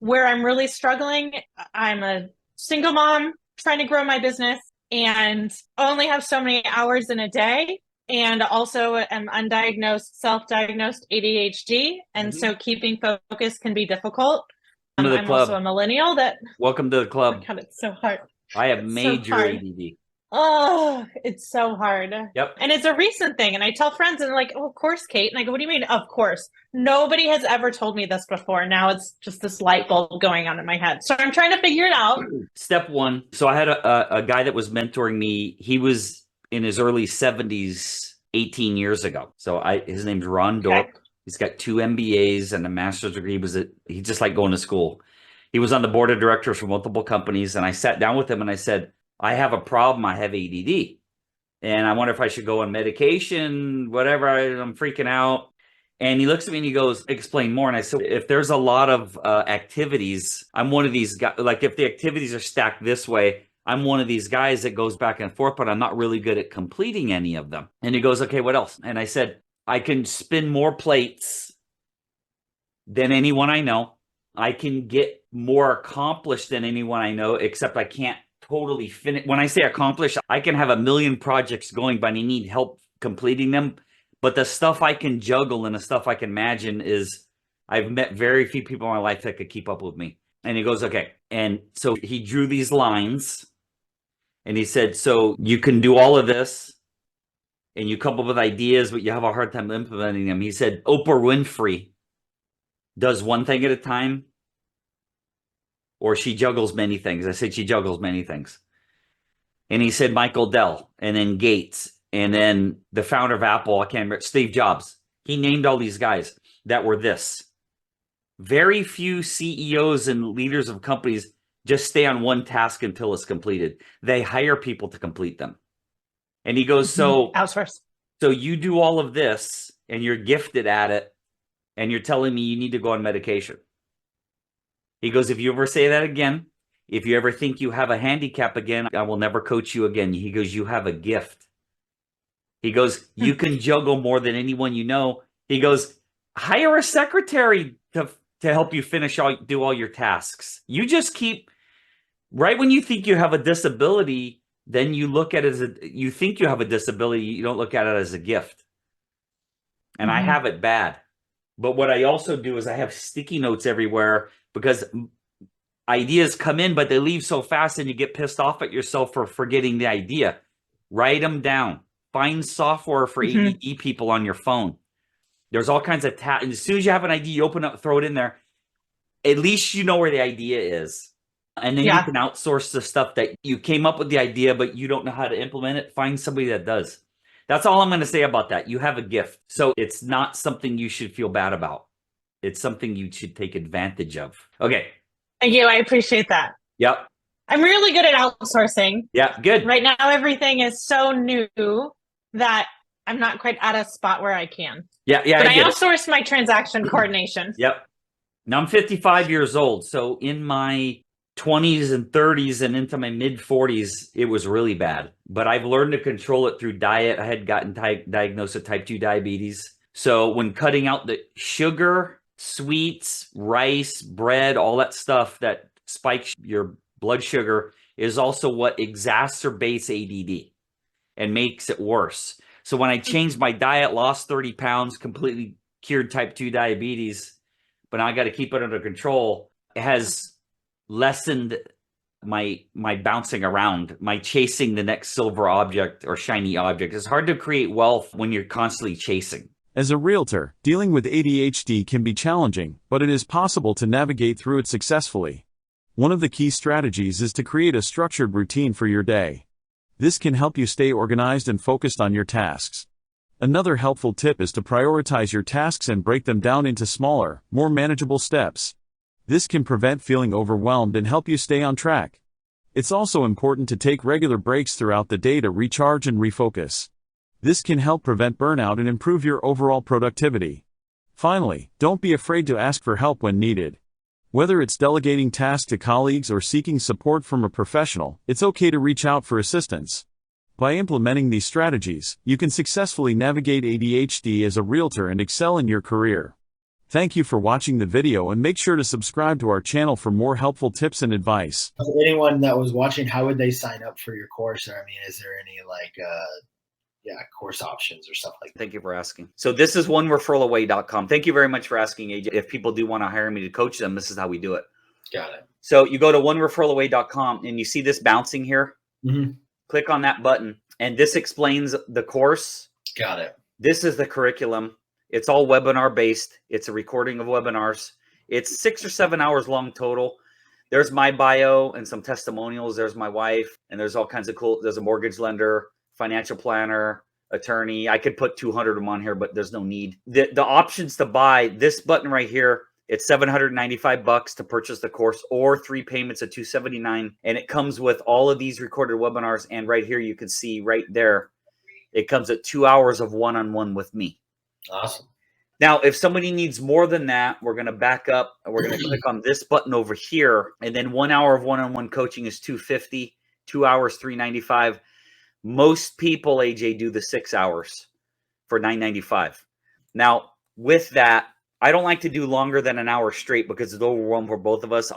Where I'm really struggling, I'm a single mom trying to grow my business and only have so many hours in a day. And also am undiagnosed, self-diagnosed ADHD. And Mhm. so keeping focus can be difficult. Welcome to the I'm also club. a millennial that, Welcome to the oh my club. God, it's so hard. I have It's so major hard. ADD. Oh, it's so hard. Yep. And it's a recent thing. And I tell friends, and they're like, oh, of course, Kate. And I go, what do you mean? Of course. Nobody has ever told me this before. Now it's just this light bulb going on in my head. So I'm trying to figure it out. Step one. So I had a guy that was mentoring me. He was in his early 70s 18 years ago. His name's Ron Okay. Dork. He's got two MBAs and a master's degree. He just like going to school. He was on the board of directors for multiple companies. And I sat down with him and I said, I have a problem. I have ADD. And I wonder if I should go on medication, whatever. I'm freaking out. And he looks at me and he goes, explain more. And I said, if there's a lot of activities, I'm one of these guys. Like if the activities are stacked this way, I'm one of these guys that goes back and forth, but I'm not really good at completing any of them. And he goes, okay, what else? And I said, I can spin more plates than anyone I know. I can get more accomplished than anyone I know, except I can't totally finish. When I say accomplished, I can have a million projects going, but I need help completing them. But the stuff I can juggle and the stuff I can imagine is I've met very few people in my life that could keep up with me. And he goes, okay. And so he drew these lines and he said, so you can do all of this and you come up with ideas, but you have a hard time implementing them. He said, Oprah Winfrey does one thing at a time, or she juggles many things. I said, she juggles many things. And he said, Michael Dell, and then Gates, and then the founder of Apple, I can't remember, Steve Jobs. He named all these guys that were this. Very few CEOs and leaders of companies just stay on one task until it's completed. They hire people to complete them. And he goes, Outsource. so you do all of this and you're gifted at it, and you're telling me you need to go on medication. He goes, if you ever say that again, if you ever think you have a handicap again, I will never coach you again. He goes, you have a gift. He goes, you can juggle more than anyone you know. He goes, hire a secretary to help you do all your tasks. You just keep, right when you think you have a disability, then you look at it as you think you have a disability, you don't look at it as a gift. And I have it bad. But what I also do is I have sticky notes everywhere because ideas come in, but they leave so fast and you get pissed off at yourself for forgetting the idea. Write them down. Find software for ADD people on your phone. There's all kinds of and as soon as you have an idea, you open up, throw it in there. At least you know where the idea is. And then you Yeah. can outsource the stuff that you came up with the idea, but you don't know how to implement it. Find somebody that does. That's all I'm going to say about that. You have a gift. So it's not something you should feel bad about. It's something you should take advantage of. Okay. Thank you. I appreciate that. Yep. I'm really good at outsourcing. Yeah. Good. Right now, everything is so new that I'm not quite at a spot where I can. Yeah. Yeah. But I I get it. outsource my transaction coordination. Yep. Now I'm 55 years old. So in my 20s and 30s and into my mid 40s, it was really bad. But I've learned to control it through diet. I had gotten diagnosed with type 2 diabetes. So when cutting out the sugar, sweets, rice, bread, all that stuff that spikes your blood sugar is also what exacerbates ADD and makes it worse. So when I changed my diet, lost 30 pounds, completely cured type 2 diabetes, but now I got to keep it under control, it has lessened my bouncing around, my chasing the next silver object or shiny object. It's hard to create wealth when you're constantly chasing. As a realtor, dealing with ADHD can be challenging, but it is possible to navigate through it successfully. One of the key strategies is to create a structured routine for your day. This can help you stay organized and focused on your tasks. Another helpful tip is to prioritize your tasks and break them down into smaller, more manageable steps. This can prevent feeling overwhelmed and help you stay on track. It's also important to take regular breaks throughout the day to recharge and refocus. This can help prevent burnout and improve your overall productivity. Finally, don't be afraid to ask for help when needed. Whether it's delegating tasks to colleagues or seeking support from a professional, it's okay to reach out for assistance. By implementing these strategies, you can successfully navigate ADHD as a realtor and excel in your career. Thank you for watching the video and make sure to subscribe to our channel for more helpful tips and advice. For anyone that was watching, how would they sign up for your course? Or, I mean, is there any course options or stuff like that? Thank you for asking. So this is onereferralaway.com. Thank you very much for asking, AJ. If people do want to hire me to coach them, this is how we do it. Got it. So you go to onereferralaway.com and you see this bouncing here. Mm-hmm. Click on that button and this explains the course. Got it. This is the curriculum. It's all webinar based. It's a recording of webinars. It's 6 or 7 hours long total. There's my bio and some testimonials. There's my wife, and there's all kinds of cool. There's a mortgage lender, financial planner, attorney. I could put 200 of them on here, but there's no need. The options to buy, this button right here, it's $795 to purchase the course, or 3 payments of $279. And it comes with all of these recorded webinars. And right here, you can see right there, it comes at 2 hours of one-on-one with me. Awesome. Now, if somebody needs more than that, we're going to back up and we're going to click on this button over here. And then 1 hour of one-on-one coaching is $250, 2 hours, $395. Most people, AJ, do the 6 hours for $995. Now, with that, I don't like to do longer than an hour straight because it's overwhelming for both of us.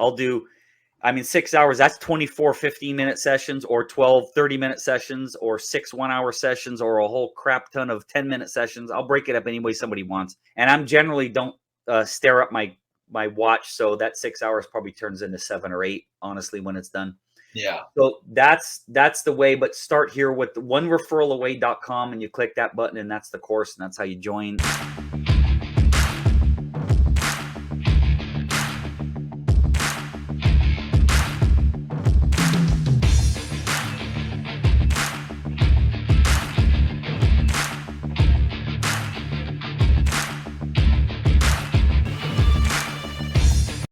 6 hours, that's 24 15-minute sessions, or 12 30-minute sessions, or 6 1-hour sessions, or a whole crap ton of 10-minute sessions. I'll break it up any way somebody wants. And I'm generally don't stare at my watch. So that 6 hours probably turns into 7 or 8, honestly, when it's done. Yeah. So that's the way, but start here with onereferralaway.com and you click that button and that's the course and that's how you join.